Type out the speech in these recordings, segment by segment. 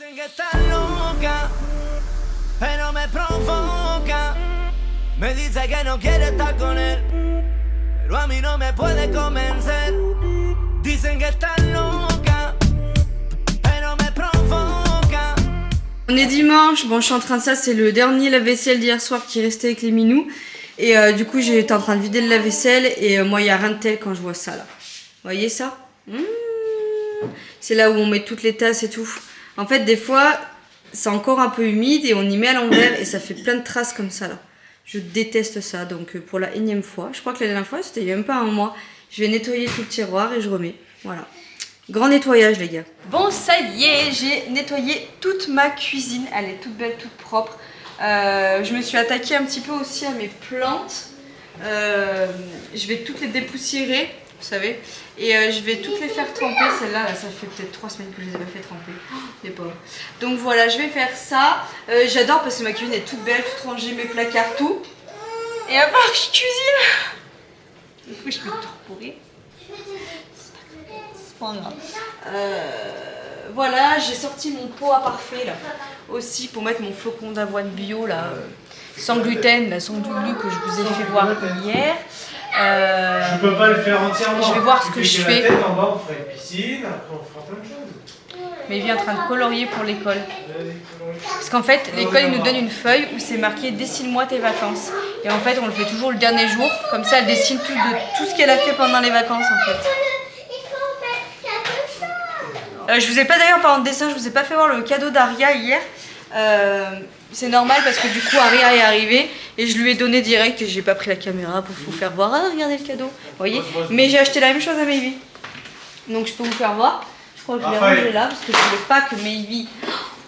Dicen que estás loca, pero me provoca. Me dice que no quiere estar con él, pero a mí no me puede convencer. Dicen que estás loca, pero me provoca. On est dimanche, bon je suis en train de ça, c'est le dernier lave-vaisselle d'hier soir qui est resté avec les minous. Et du coup j'étais en train de vider le lave-vaisselle et moi il n'y a rien de tel quand je vois ça là. Vous voyez ça? C'est là où on met toutes les tasses et tout. En fait des fois c'est encore un peu humide et on y met à l'envers et ça fait plein de traces comme ça là. Je déteste ça, donc pour la énième fois, je crois que la dernière fois c'était il y a même pas un mois, je vais nettoyer tout le tiroir et je remets. Voilà. Grand nettoyage les gars. Bon ça y est, j'ai nettoyé toute ma cuisine, elle est toute belle, toute propre. Je me suis attaquée un petit peu aussi à mes plantes. Je vais toutes les dépoussiérer, vous savez, et je vais toutes les faire tremper. Celle-là, ça fait peut-être 3 semaines que je les ai pas fait tremper. Les pauvres. Donc voilà, je vais faire ça. J'adore parce que ma cuisine est toute belle, toute rangée, mes placards, tout. Et à part je cuisine. Du coup, je peux tout pourrir. C'est pas grave. Voilà, j'ai sorti mon pot à parfait là aussi pour mettre mon flocon d'avoine bio là, sans gluten, là, sans glu que je vous ai fait voir hier. Je peux pas le faire entièrement. Je vais voir ce que je fais. La tête en bas, on fera une piscine, après on fera plein de choses. Mais il vient en train de colorier pour l'école. Parce qu'en fait, l'école il nous donne une feuille où c'est marqué dessine-moi tes vacances. Et en fait, on le fait toujours le dernier jour. Comme ça, elle dessine tout ce qu'elle a fait pendant les vacances en fait. Je vous ai pas d'ailleurs parlant de dessin, je vous ai pas fait voir le cadeau d'Aria hier. C'est normal parce que du coup Aria est arrivée et je lui ai donné direct et j'ai pas pris la caméra pour vous faire voir. Ah regardez le cadeau, vous voyez. Mais j'ai acheté la même chose à Mayvi. Donc je peux vous faire voir. Je crois que je l'ai rangé là parce que je voulais pas que Mayvi...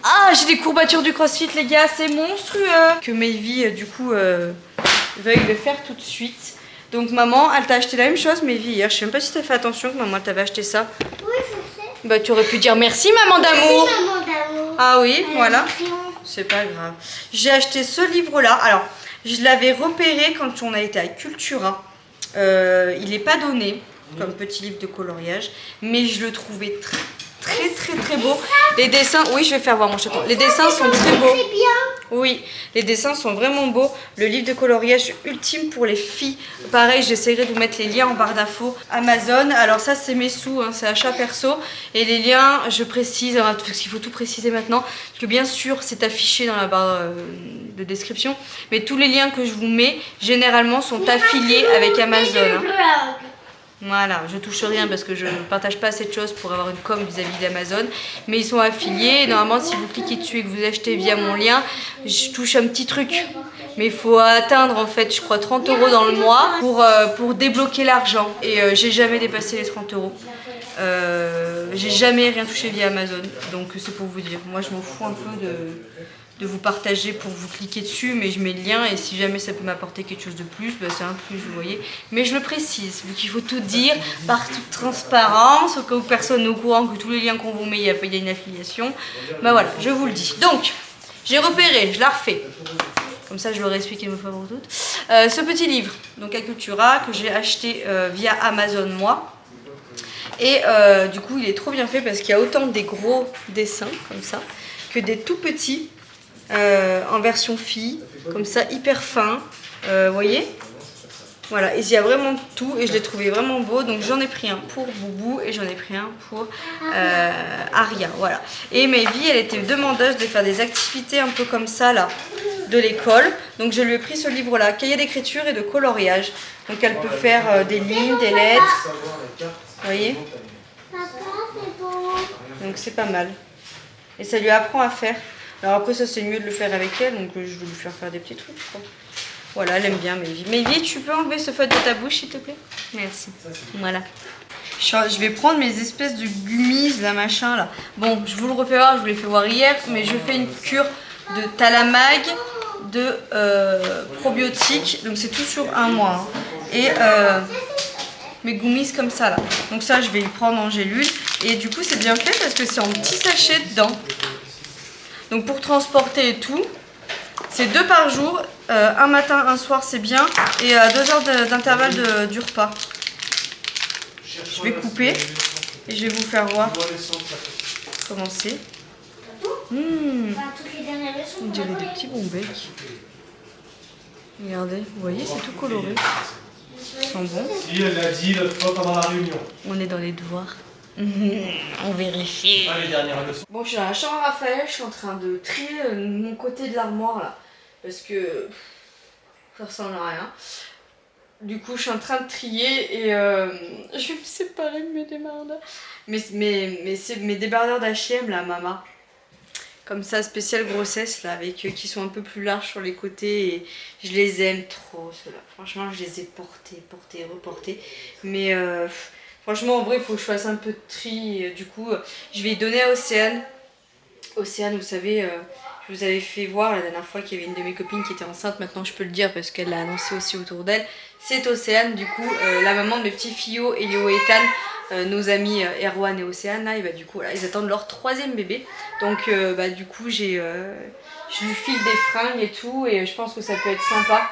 Ah j'ai des courbatures du crossfit les gars, c'est monstrueux. Que Mayvi du coup veuille le faire tout de suite. Donc maman elle t'a acheté la même chose Mayvi hier. Je sais même pas si t'as fait attention que maman t'avait acheté ça. Oui je sais. Bah tu aurais pu dire merci maman d'amour. Merci maman d'amour. Ah oui, voilà. C'est pas grave. J'ai acheté ce livre-là. Alors, je l'avais repéré quand on a été à Cultura. Il n'est pas donné comme petit livre de coloriage, mais je le trouvais très beau. Les dessins, oui, je vais faire voir mon chaton. Les dessins sont très beaux. Oui, les dessins sont vraiment beaux. Le livre de coloriage ultime pour les filles. Pareil, j'essaierai de vous mettre les liens en barre d'infos. Amazon, alors ça c'est mes sous, hein, c'est achat perso. Et les liens, je précise, parce qu'il faut tout préciser maintenant, parce que bien sûr c'est affiché dans la barre de description. Mais tous les liens que je vous mets, généralement sont affiliés avec Amazon. Hein. Voilà, je touche rien parce que je ne partage pas cette chose pour avoir une com vis-à-vis d'Amazon. Mais ils sont affiliés et normalement si vous cliquez dessus et que vous achetez via mon lien, je touche un petit truc. Mais il faut atteindre en fait, je crois 30 € dans le mois pour débloquer l'argent. Et j'ai jamais dépassé les 30 €. J'ai jamais rien touché via Amazon. Donc c'est pour vous dire, moi je m'en fous un peu de vous partager pour vous cliquer dessus, mais je mets le lien et si jamais ça peut m'apporter quelque chose de plus, bah c'est un plus, vous voyez. Mais je le précise, vu qu'il faut tout dire par toute transparence, au cas où personne n'est au courant que tous les liens qu'on vous met, il y a une affiliation. Bah voilà, je vous le dis. Donc, j'ai repéré, je la refais. Comme ça, je l'aurais expliqué une fois pour toutes. Ce petit livre, donc à Cultura, que j'ai acheté via Amazon moi. Et du coup, il est trop bien fait parce qu'il y a autant des gros dessins, comme ça, que des tout petits. En version fille, comme ça, hyper fin, voyez. Voilà, et il y a vraiment tout et je l'ai trouvé vraiment beau, donc j'en ai pris un pour Boubou et j'en ai pris un pour Aria, voilà. Et Mayvi, elle était demandeuse de faire des activités un peu comme ça là, de l'école, donc je lui ai pris ce livre là, cahier d'écriture et de coloriage, donc elle peut faire des lignes, des lettres, vous voyez. Donc c'est pas mal, et ça lui apprend à faire. Alors après ça c'est mieux de le faire avec elle, donc je vais lui faire des petits trucs je crois. Voilà, elle aime bien Mayvi. Mayvi, tu peux enlever ce feuille de ta bouche s'il te plaît? Merci. Voilà. Je vais prendre mes espèces de gummies là machin là. Bon, je vous le refais voir, je vous l'ai fait voir hier, mais je fais une cure de Talamag, de probiotiques, donc c'est tout sur un mois. Hein. Et mes gummies comme ça là. Donc ça je vais le prendre en gélule. Et du coup c'est bien fait parce que c'est en petits sachets dedans. Donc pour transporter et tout, c'est 2 par jour, un matin, un soir c'est bien, et à 2 heures d'intervalle du repas. Je vais couper et je vais vous faire voir comment c'est. Toutes les dernières leçons. On dirait des petits bons becs. Regardez, vous voyez, c'est tout coloré. Ils sont bons. Si, elle l'a dit l'autre fois pendant la réunion. On est dans les devoirs. On vérifie. Ah, les dernières leçons. Bon, je suis dans la chambre à Raphaël, je suis en train de trier mon côté de l'armoire là. Parce que ça ressemble à rien. Du coup, je suis en train de trier et je vais me séparer de mes débardeurs. Mes débardeurs d'H&M là, Mama. Comme ça, spécial grossesse là, avec qui sont un peu plus larges sur les côtés. Et je les aime trop ceux-là. Franchement, je les ai portés, reportés. Mais franchement, en vrai, il faut que je fasse un peu de tri. Du coup, je vais donner à Océane. Océane, vous savez, je vous avais fait voir la dernière fois qu'il y avait une de mes copines qui était enceinte. Maintenant, je peux le dire parce qu'elle l'a annoncé aussi autour d'elle. C'est Océane, du coup, la maman de mes petits fillots, Elio et Ethan, nos amis Erwan et Océane, là, et bah, du coup, voilà, ils attendent leur 3e bébé. Donc, bah, du coup, je lui file des fringues et tout, et je pense que ça peut être sympa.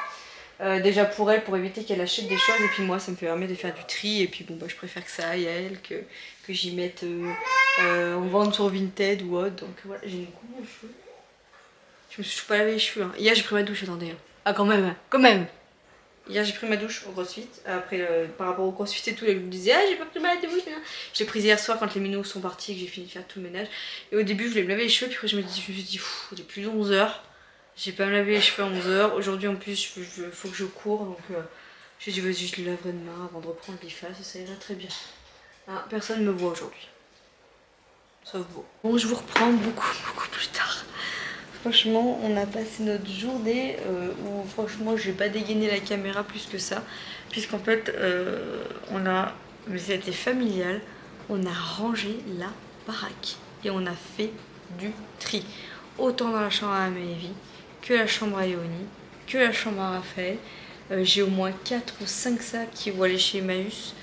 Déjà pour elle, pour éviter qu'elle achète des choses, et puis moi, ça me permet de faire du tri, et puis bon, bah, je préfère que ça aille à elle, que j'y mette en vente sur Vinted ou autre. Donc voilà, j'ai une coupe de cheveux. Je me suis pas lavé les cheveux. Hein. Hier, j'ai pris ma douche, attendez. Hein. Ah, quand même, quand même. Hier, j'ai pris ma douche au crossfit. Après, par rapport au crossfit et tout, elle me disait, ah, j'ai pas pris ma douche. J'ai pris hier soir quand les minous sont partis et que j'ai fini de faire tout le ménage. Et au début, je voulais me laver les cheveux, puis après, je me suis dit, j'ai plus de 11 heures. J'ai pas me laver les cheveux à 11 heures. Aujourd'hui, en plus, il faut que je cours. Donc, j'ai dit, vas-y, je les laverai demain avant de reprendre l'IFAS. Et ça ira très bien. Hein, personne ne me voit aujourd'hui. Sauf vous. Bon, je vous reprends beaucoup plus tard. Franchement, on a passé notre journée où franchement, j'ai pas dégainé la caméra plus que ça. Puisqu'en fait, mais c'était familial, on a rangé la baraque. Et on a fait du tri. Autant dans la chambre à Amélie, que la chambre à Léonie, que la chambre à Raphaël. J'ai au moins 4 ou 5 sacs qui vont aller chez Emmaüs.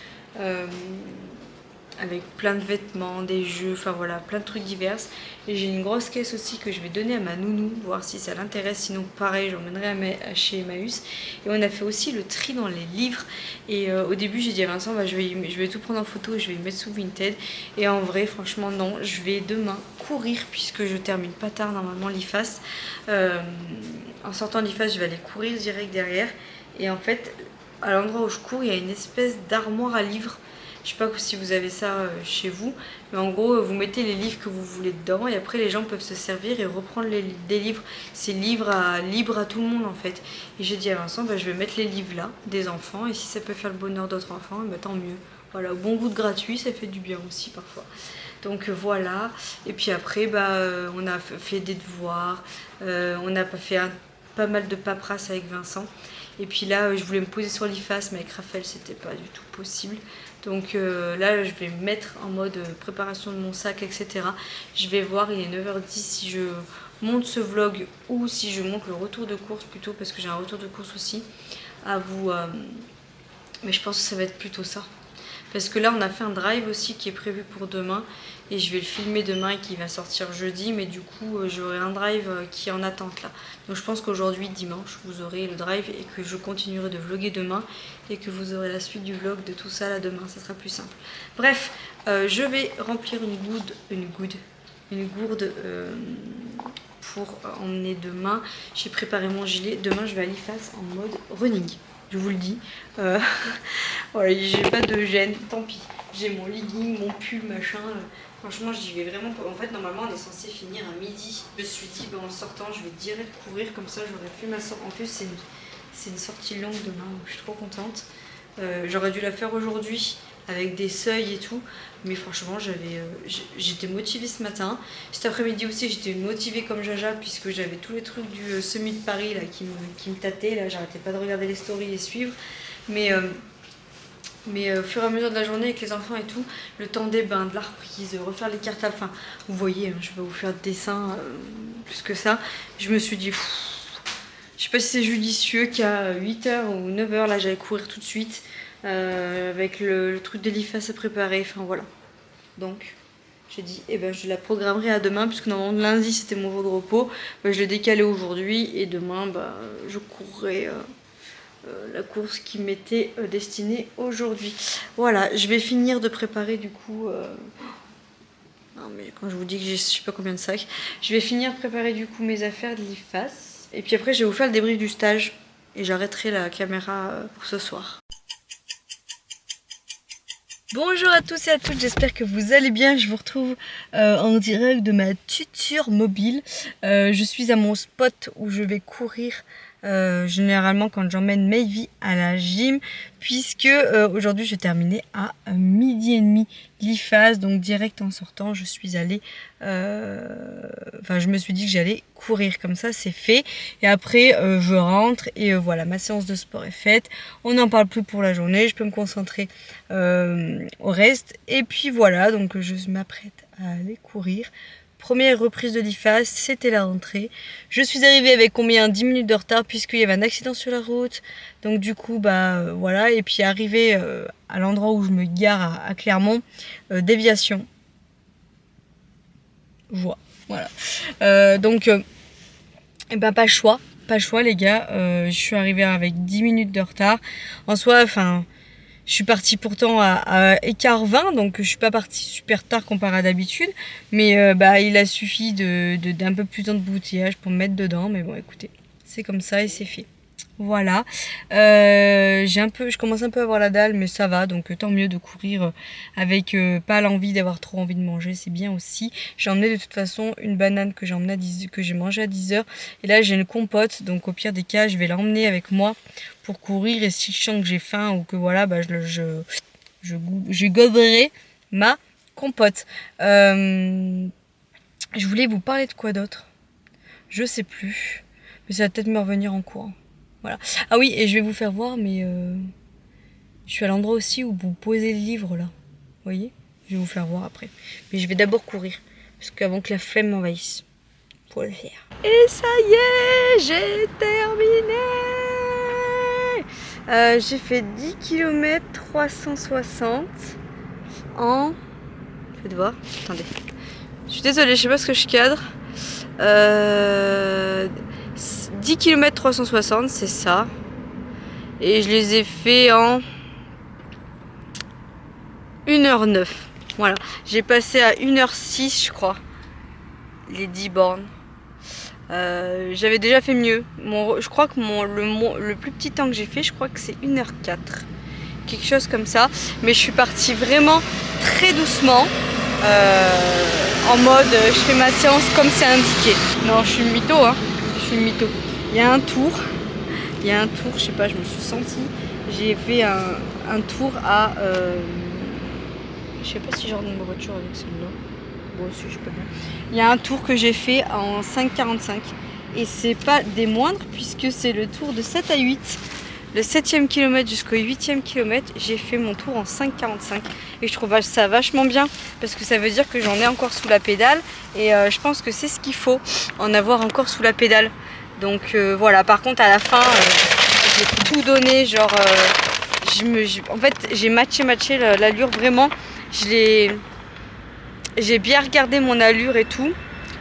Avec plein de vêtements, des jeux, enfin voilà, plein de trucs divers. Et j'ai une grosse caisse aussi que je vais donner à ma nounou, voir si ça l'intéresse. Sinon, pareil, j'emmènerai chez Emmaüs. Et on a fait aussi le tri dans les livres. Et au début, j'ai dit à Vincent, bah, je vais tout prendre en photo et je vais le mettre sous Vinted. Et en vrai, franchement, non, je vais demain courir, puisque je termine pas tard normalement l'IFAS. En sortant de l'IFAS, je vais aller courir direct derrière. Et en fait, à l'endroit où je cours, il y a une espèce d'armoire à livres. Je sais pas si vous avez ça chez vous, mais en gros, vous mettez les livres que vous voulez dedans et après les gens peuvent se servir et reprendre des livres. C'est libre à tout le monde en fait. Et j'ai dit à Vincent, bah, je vais mettre les livres là, des enfants, et si ça peut faire le bonheur d'autres enfants, bah, tant mieux. Voilà, au bon goût de gratuit, ça fait du bien aussi parfois. Donc voilà, et puis après, bah, on a fait des devoirs, on a fait pas mal de paperasse avec Vincent. Et puis là, je voulais me poser sur l'IFAS, mais avec Raphaël, c'était pas du tout possible. Donc là, je vais me mettre en mode préparation de mon sac, etc. Je vais voir, il est 9h10, si je monte ce vlog ou si je monte le retour de course plutôt, parce que j'ai un retour de course aussi à vous. Mais je pense que ça va être plutôt ça. Parce que là, on a fait un drive aussi qui est prévu pour demain. Et je vais le filmer demain et qui va sortir jeudi. Mais du coup, j'aurai un drive qui est en attente là. Donc je pense qu'aujourd'hui, dimanche, vous aurez le drive et que je continuerai de vlogger demain. Et que vous aurez la suite du vlog de tout ça là demain. Ça sera plus simple. Bref, je vais remplir une gourde pour emmener demain. J'ai préparé mon gilet. Demain, je vais à l'IFAS en mode running. Je vous le dis. Voilà, j'ai pas de gêne, tant pis. J'ai mon legging, mon pull, machin. Franchement, j'y vais vraiment. En fait, normalement, on est censé finir à midi. Je me suis dit, ben, en sortant, je vais direct courir. Comme ça, j'aurais fait ma sortie. En plus, c'est une sortie longue demain, donc je suis trop contente. J'aurais dû la faire aujourd'hui avec des seuils et tout. Mais franchement, j'étais motivée ce matin. Cet après-midi aussi, j'étais motivée comme Jaja, puisque j'avais tous les trucs du Semi de Paris là, qui me tâtaient. Là, j'arrêtais pas de regarder les stories et suivre. Mais au fur et à mesure de la journée avec les enfants et tout, le temps des bains, de la reprise, de refaire les cartables, enfin, vous voyez, je vais pas vous faire de dessin plus que ça. Je me suis dit, je sais pas si c'est judicieux qu'à 8h ou 9h, là, j'allais courir tout de suite. Avec le truc de l'IFAS à préparer, enfin voilà. Donc j'ai dit, eh ben, je la programmerai à demain, puisque normalement lundi c'était mon jour de repos. Ben, je l'ai décalé aujourd'hui et demain bah, je courrai la course qui m'était destinée aujourd'hui. Voilà, je vais finir de préparer du coup Non, mais quand je vous dis que j'ai je sais pas combien de sacs, je vais finir de préparer du coup mes affaires de l'IFAS. Et puis après, je vais vous faire le débrief du stage. Et j'arrêterai la caméra pour ce soir. Bonjour à tous et à toutes, j'espère que vous allez bien. Je vous retrouve en direct de ma tuture mobile. Je suis à mon spot où je vais courir généralement quand j'emmène Mayvi à la gym, puisque aujourd'hui je vais terminer à 12h30 l'IFAS, donc direct en sortant je suis allée je me suis dit que j'allais courir, comme ça c'est fait, et après je rentre et voilà, ma séance de sport est faite, on n'en parle plus pour la journée, je peux me concentrer au reste, et puis voilà, donc je m'apprête à aller courir. Première reprise de l'IFAS, c'était la rentrée. Je suis arrivée avec combien 10 minutes de retard puisqu'il y avait un accident sur la route. Donc du coup, voilà. Et puis arrivé à l'endroit où je me gare à Clermont, déviation. Voilà. Pas choix les gars. Je suis arrivée avec 10 minutes de retard. En soi, je suis partie pourtant à écart 20, donc je suis pas partie super tard comparé à d'habitude. Mais il a suffi d'un peu plus d'embouteillage pour me mettre dedans. Mais bon, écoutez, c'est comme ça et c'est fait. Voilà. Je commence un peu à avoir la dalle, mais ça va. Donc tant mieux de courir avec pas l'envie d'avoir trop envie de manger. C'est bien aussi. J'ai emmené de toute façon une banane que j'ai mangée à 10h. Et là, j'ai une compote. Donc au pire des cas, je vais l'emmener avec moi pour courir, et si je sens que j'ai faim ou que voilà, je goberai ma compote. Je voulais vous parler de quoi d'autre? Je sais plus, mais ça va peut-être me revenir en courant. Voilà. Ah oui, et je vais vous faire voir, mais je suis à l'endroit aussi où vous posez le livre là. Vous voyez? Je vais vous faire voir après. Mais je vais d'abord courir, parce qu'avant que la flemme m'envahisse, faut le faire. Et ça y est, j'ai terminé. J'ai fait 10 km 360 en... Faites voir, attendez. Je suis désolée, je sais pas ce que je cadre. 10 km 360, c'est ça. Et je les ai fait en 1h09. Voilà, j'ai passé à 1h06 je crois, les 10 bornes. J'avais déjà fait mieux. Je crois que le plus petit temps que j'ai fait, je crois que c'est 1h04. Quelque chose comme ça. Mais je suis partie vraiment très doucement. En mode, je fais ma séance comme c'est indiqué. Non, je suis une mytho, hein. Je suis une mytho. Il y a un tour, je sais pas, je me suis sentie. J'ai fait un tour à... je sais pas si j'ordonne ma voiture avec celle-là. Bon, si, je peux bien. Il y a un tour que j'ai fait en 5,45 et c'est pas des moindres puisque c'est le tour de 7 à 8. Le 7e kilomètre jusqu'au 8e kilomètre, j'ai fait mon tour en 5,45 et je trouve ça vachement bien parce que ça veut dire que j'en ai encore sous la pédale et je pense que c'est ce qu'il faut, en avoir encore sous la pédale. Donc voilà, par contre à la fin, j'ai tout donné, genre en fait j'ai matché l'allure vraiment, j'ai bien regardé mon allure et tout,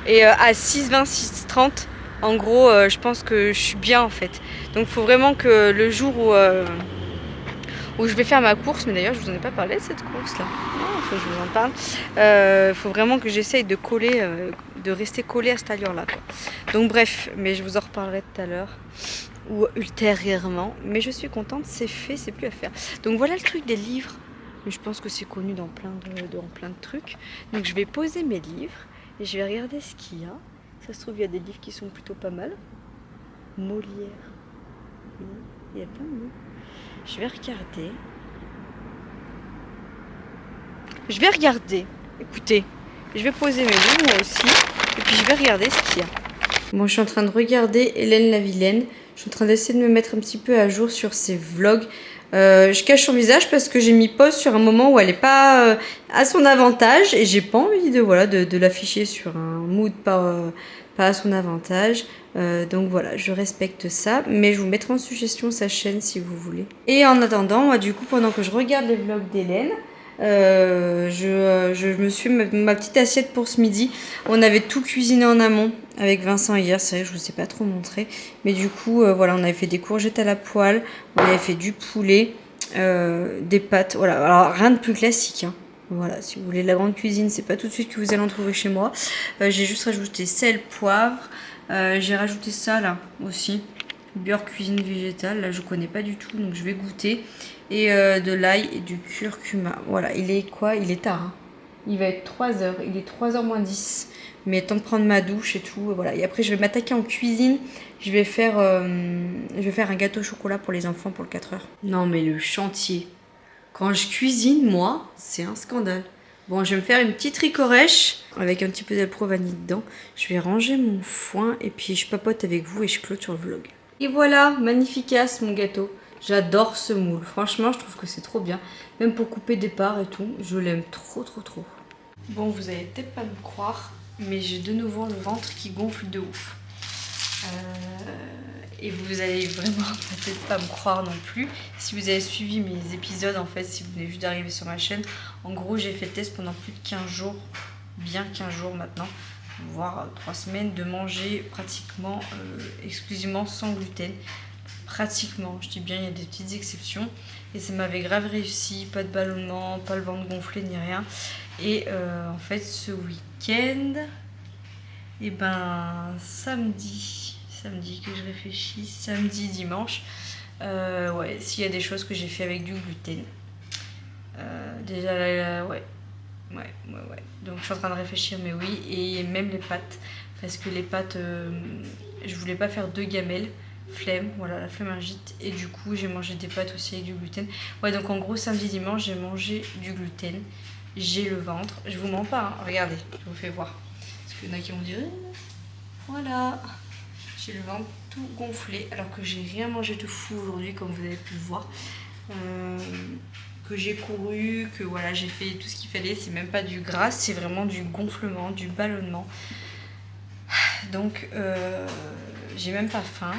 et à 6,20, 6,30, en gros, je pense que je suis bien en fait. Donc il faut vraiment que le jour où je vais faire ma course, mais d'ailleurs je vous en ai pas parlé de cette course là, il faut que je vous en parle, faut vraiment que j'essaye de coller, de rester collée à cette allure là quoi. Donc bref, mais je vous en reparlerai tout à l'heure ou ultérieurement, mais je suis contente, c'est fait, c'est plus à faire. Donc voilà le truc des livres. Mais je pense que c'est connu dans plein de trucs. Donc je vais poser mes livres et je vais regarder ce qu'il y a. Ça se trouve, il y a des livres qui sont plutôt pas mal. Molière. Oui, il y a plein de mots. Je vais regarder. Écoutez, je vais poser mes livres moi aussi. Et puis je vais regarder ce qu'il y a. Bon, je suis en train de regarder Hélène la Vilaine. Je suis en train d'essayer de me mettre un petit peu à jour sur ses vlogs. Je cache son visage parce que j'ai mis pause sur un moment où elle n'est pas à son avantage et j'ai pas envie de l'afficher sur un mood pas à son avantage. Donc voilà, je respecte ça, mais je vous mettrai en suggestion sa chaîne si vous voulez. Et en attendant, moi du coup, pendant que je regarde les vlogs d'Hélène, je me suis ma petite assiette pour ce midi. On avait tout cuisiné en amont avec Vincent hier, c'est vrai que je vous ai pas trop montré, mais du coup voilà, on avait fait des courgettes à la poêle, on avait fait du poulet, des pâtes, voilà, alors rien de plus classique hein. Voilà, si vous voulez la grande cuisine, c'est pas tout de suite que vous allez en trouver chez moi. J'ai juste rajouté sel, poivre. J'ai rajouté ça là aussi. Beurre cuisine végétale, là je connais pas du tout, donc je vais goûter. Et de l'ail et du curcuma. Voilà, il est quoi? Il est tard. Hein. Il va être 3h, il est 3h moins 10. Mais temps de prendre ma douche et tout. Voilà. Et après je vais m'attaquer en cuisine. Je vais faire un gâteau au chocolat pour les enfants pour le 4h. Non mais le chantier. Quand je cuisine, moi, c'est un scandale. Bon, je vais me faire une petite ricorèche avec un petit peu d'alpro vanille dedans. Je vais ranger mon foin et puis je papote avec vous et je clôture le vlog. Et voilà, magnificace mon gâteau. J'adore ce moule. Franchement, je trouve que c'est trop bien. Même pour couper des parts et tout, je l'aime trop. Bon, vous allez peut-être pas me croire, mais j'ai de nouveau le ventre qui gonfle de ouf. Et vous allez vraiment peut-être pas me croire non plus. Si vous avez suivi mes épisodes, en fait, si vous venez juste d'arriver sur ma chaîne, en gros, j'ai fait le test pendant plus de 15 jours, bien 15 jours maintenant, voire 3 semaines, de manger pratiquement exclusivement sans gluten. Pratiquement, je dis bien, il y a des petites exceptions. Et ça m'avait grave réussi, pas de ballonnement, pas le ventre gonflé ni rien. Et en fait, ce week-end, et ben samedi que je réfléchis, samedi, dimanche, ouais, s'il y a des choses que j'ai fait avec du gluten. Déjà, ouais. Donc je suis en train de réfléchir, mais oui, et même les pâtes, parce que les pâtes, je voulais pas faire 2 gamelles, flemme, voilà, la flemmingite, et du coup j'ai mangé des pâtes aussi avec du gluten. Ouais, donc en gros samedi, dimanche, j'ai mangé du gluten, j'ai le ventre, je vous mens pas, hein. Regardez, je vous fais voir, parce qu'il y en a qui vont dire, voilà. J'ai le ventre tout gonflé alors que j'ai rien mangé de fou aujourd'hui comme vous avez pu le voir. Que j'ai couru, que voilà, j'ai fait tout ce qu'il fallait. C'est même pas du gras, c'est vraiment du gonflement, du ballonnement. Donc j'ai même pas faim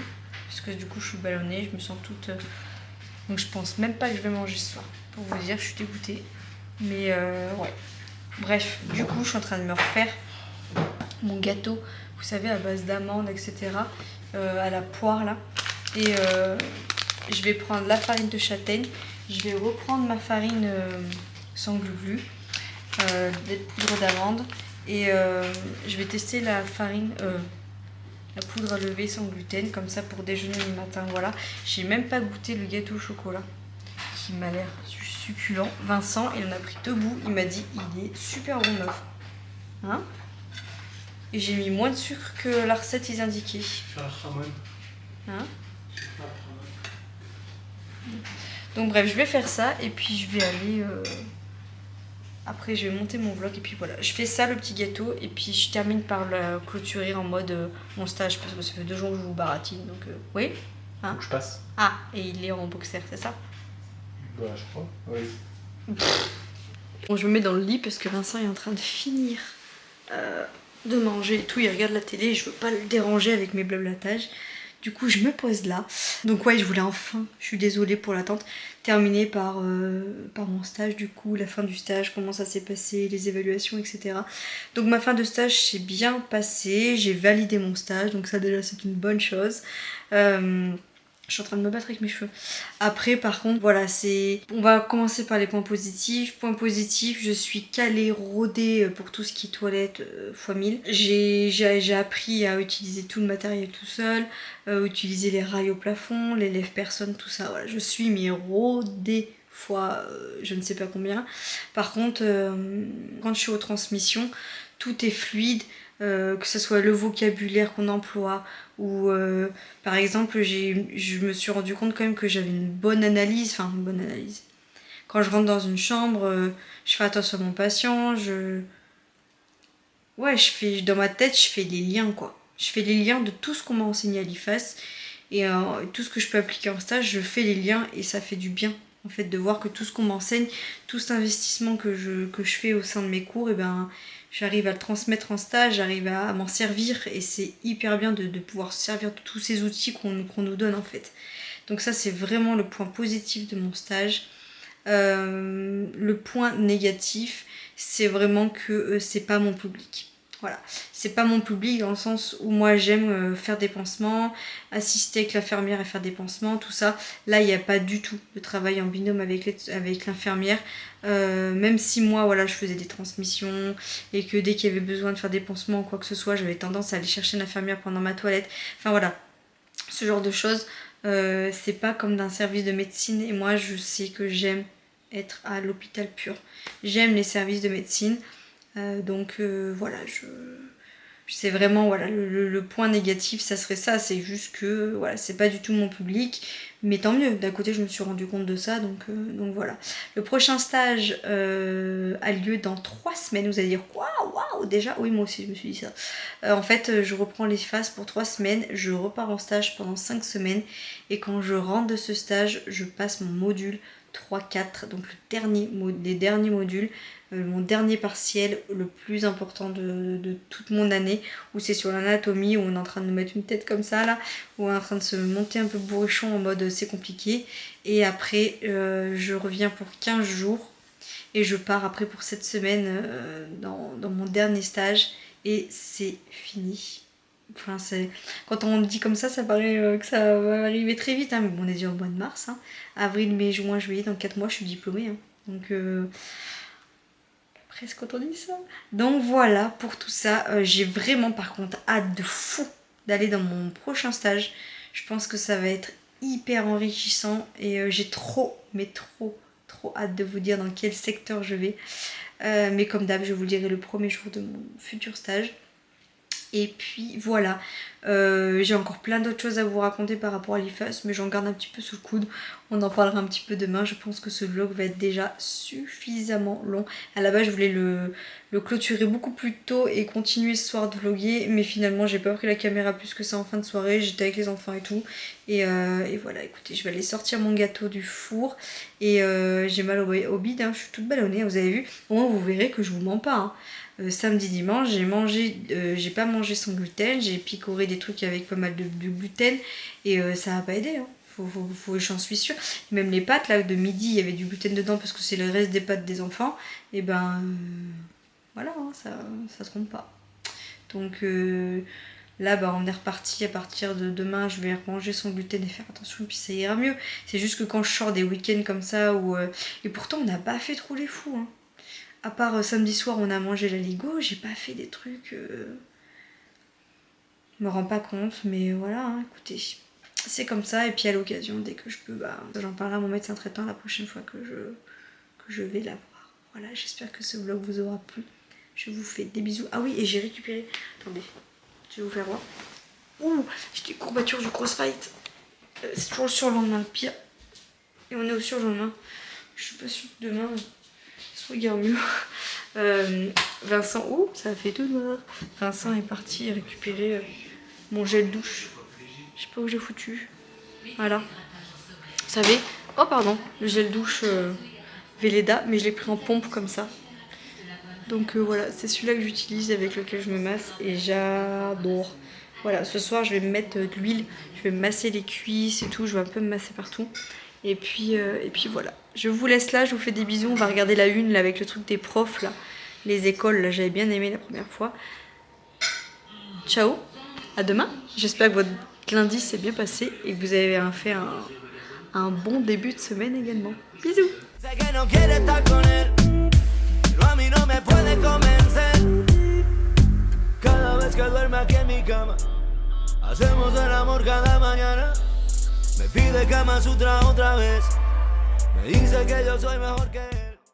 parce que du coup je suis ballonnée, je me sens toute... Donc je pense même pas que je vais manger ce soir. Pour vous dire, je suis dégoûtée. Mais ouais. Bref, du coup je suis en train de me refaire mon gâteau, vous savez, à base d'amandes, etc. À la poire là. Et je vais prendre la farine de châtaigne. Je vais reprendre ma farine sans glu-glu, des poudres d'amandes. Et je vais tester la farine, la poudre à lever sans gluten, comme ça pour déjeuner le matin. Voilà. J'ai même pas goûté le gâteau au chocolat, qui m'a l'air succulent. Vincent, il en a pris 2 bouts. Il m'a dit, il est super bon meuf. Hein? Et j'ai mis moins de sucre que la recette ils indiquaient. Hein? Donc bref, je vais faire ça et puis je vais aller... Après je vais monter mon vlog et puis voilà. Je fais ça, le petit gâteau, et puis je termine par le clôturer en mode mon stage, parce que ça fait 2 jours que je vous baratine. Donc oui. Hein? Donc je passe. Ah, et il est en boxer, c'est ça? Bah je crois, oui. Bon, je me mets dans le lit parce que Vincent est en train de finir de manger et tout. Il regarde la télé et je veux pas le déranger avec mes blablatages. Du coup, je me pose là. Donc ouais, je voulais enfin, je suis désolée pour l'attente, terminer par mon stage du coup, la fin du stage, comment ça s'est passé, les évaluations, etc. Donc ma fin de stage s'est bien passée, j'ai validé mon stage, donc ça déjà c'est une bonne chose. Je suis en train de me battre avec mes cheveux. Après, par contre, voilà, on va commencer par les points positifs. Point positif, je suis calée, rodée pour tout ce qui est toilette x 1000. J'ai appris à utiliser tout le matériel tout seul, utiliser les rails au plafond, les lève-personnes, tout ça. Voilà, je suis mais rodée fois je ne sais pas combien. Par contre, quand je suis aux transmissions, tout est fluide. Que ce soit le vocabulaire qu'on emploie ou par exemple je me suis rendu compte quand même que j'avais une bonne analyse, quand je rentre dans une chambre, je fais attention à mon patient, dans ma tête je fais les liens quoi, je fais les liens de tout ce qu'on m'a enseigné à l'IFAS et tout ce que je peux appliquer en stage, je fais les liens et ça fait du bien en fait de voir que tout ce qu'on m'enseigne, tout cet investissement que je fais au sein de mes cours, et ben j'arrive à le transmettre en stage, j'arrive à m'en servir et c'est hyper bien de pouvoir se servir de tous ces outils qu'on nous donne en fait. Donc ça c'est vraiment le point positif de mon stage. Le point négatif, c'est vraiment que c'est pas mon public. Voilà, c'est pas mon public dans le sens où moi j'aime faire des pansements, assister avec l'infirmière et faire des pansements, tout ça. Là, il n'y a pas du tout de travail en binôme avec l'infirmière. Même si moi, voilà, je faisais des transmissions et que dès qu'il y avait besoin de faire des pansements ou quoi que ce soit, j'avais tendance à aller chercher l'infirmière pendant ma toilette. Enfin voilà, ce genre de choses, c'est pas comme d'un service de médecine. Et moi, je sais que j'aime être à l'hôpital pur. J'aime les services de médecine. Donc voilà, c'est vraiment voilà, le point négatif, ça serait ça, c'est juste que voilà, c'est pas du tout mon public, mais tant mieux, d'un côté je me suis rendu compte de ça, donc voilà. Le prochain stage a lieu dans 3 semaines, vous allez dire waouh, déjà, oui moi aussi je me suis dit ça. En fait je reprends les phases pour 3 semaines, je repars en stage pendant 5 semaines, et quand je rentre de ce stage, je passe mon module 3-4, donc les derniers modules, mon dernier partiel, le plus important de toute mon année, où c'est sur l'anatomie, où on est en train de nous mettre une tête comme ça là, où on est en train de se monter un peu bourrichon en mode c'est compliqué, et après je reviens pour 15 jours, et je pars après pour 7 semaines dans mon dernier stage, et c'est fini. Enfin, quand on dit comme ça paraît que ça va arriver très vite, hein. Mais bon, on est déjà au mois de mars, hein. Avril, mai, juin, juillet, dans 4 mois je suis diplômée, hein. Donc presque quand on dit ça. Donc voilà pour tout ça. J'ai vraiment par contre hâte de fou d'aller dans mon prochain stage. Je pense que ça va être hyper enrichissant, et j'ai trop hâte de vous dire dans quel secteur je vais. Mais comme d'hab, je vous le dirai le premier jour de mon futur stage. Et puis voilà, j'ai encore plein d'autres choses à vous raconter par rapport à l'IFAS, mais j'en garde un petit peu sous le coude. On en parlera un petit peu demain. Je pense que ce vlog va être déjà suffisamment long. À la base, je voulais le clôturer beaucoup plus tôt et continuer ce soir de vlogger, mais finalement j'ai pas pris la caméra plus que ça en fin de soirée. J'étais avec les enfants et tout, et voilà, écoutez, je vais aller sortir mon gâteau du four, et j'ai mal au bide, hein. Je suis toute ballonnée, vous avez vu. Au moins vous verrez que je vous mens pas, hein. Samedi, dimanche, j'ai pas mangé sans gluten, j'ai picoré des trucs avec pas mal de gluten, et ça n'a pas aidé, hein. J'en suis sûre. Même les pâtes là de midi, il y avait du gluten dedans parce que c'est le reste des pâtes des enfants, et ben voilà, hein, ça se trompe pas. Donc là bah, on est reparti. À partir de demain je vais manger sans gluten et faire attention, et puis ça ira mieux. C'est juste que quand je sors des week-ends comme ça et pourtant on n'a pas fait trop les fous, hein. À part samedi soir, on a mangé la Ligo, j'ai pas fait des trucs... Je me rends pas compte, mais voilà, hein, écoutez, c'est comme ça. Et puis à l'occasion, dès que je peux, bah, j'en parlerai à mon médecin traitant la prochaine fois que je vais la voir. Voilà, j'espère que ce vlog vous aura plu. Je vous fais des bisous. Ah oui, et j'ai récupéré... Attendez, je vais vous faire voir. Ouh, j'ai des courbatures du crossfight. C'est toujours le surlendemain, le pire. Et on est au surlendemain. Je suis pas sûre que demain... regarde mieux. Vincent, oh ça a fait tout noir. Vincent est parti récupérer mon gel douche. Je sais pas où j'ai foutu. Voilà. Vous savez, oh pardon, le gel douche Velleda, mais je l'ai pris en pompe comme ça. Donc voilà, c'est celui-là que j'utilise, avec lequel je me masse, et j'adore. Voilà, ce soir je vais me mettre de l'huile, je vais me masser les cuisses et tout, je vais un peu me masser partout. Et puis voilà, je vous laisse là, je vous fais des bisous. On va regarder la une là, avec le truc des profs là, les écoles là, j'avais bien aimé la première fois. Ciao, à demain. J'espère que votre lundi s'est bien passé et que vous avez fait un bon début de semaine également. Bisous. Me pide Kama Sutra otra vez. Me dice que yo soy mejor que él.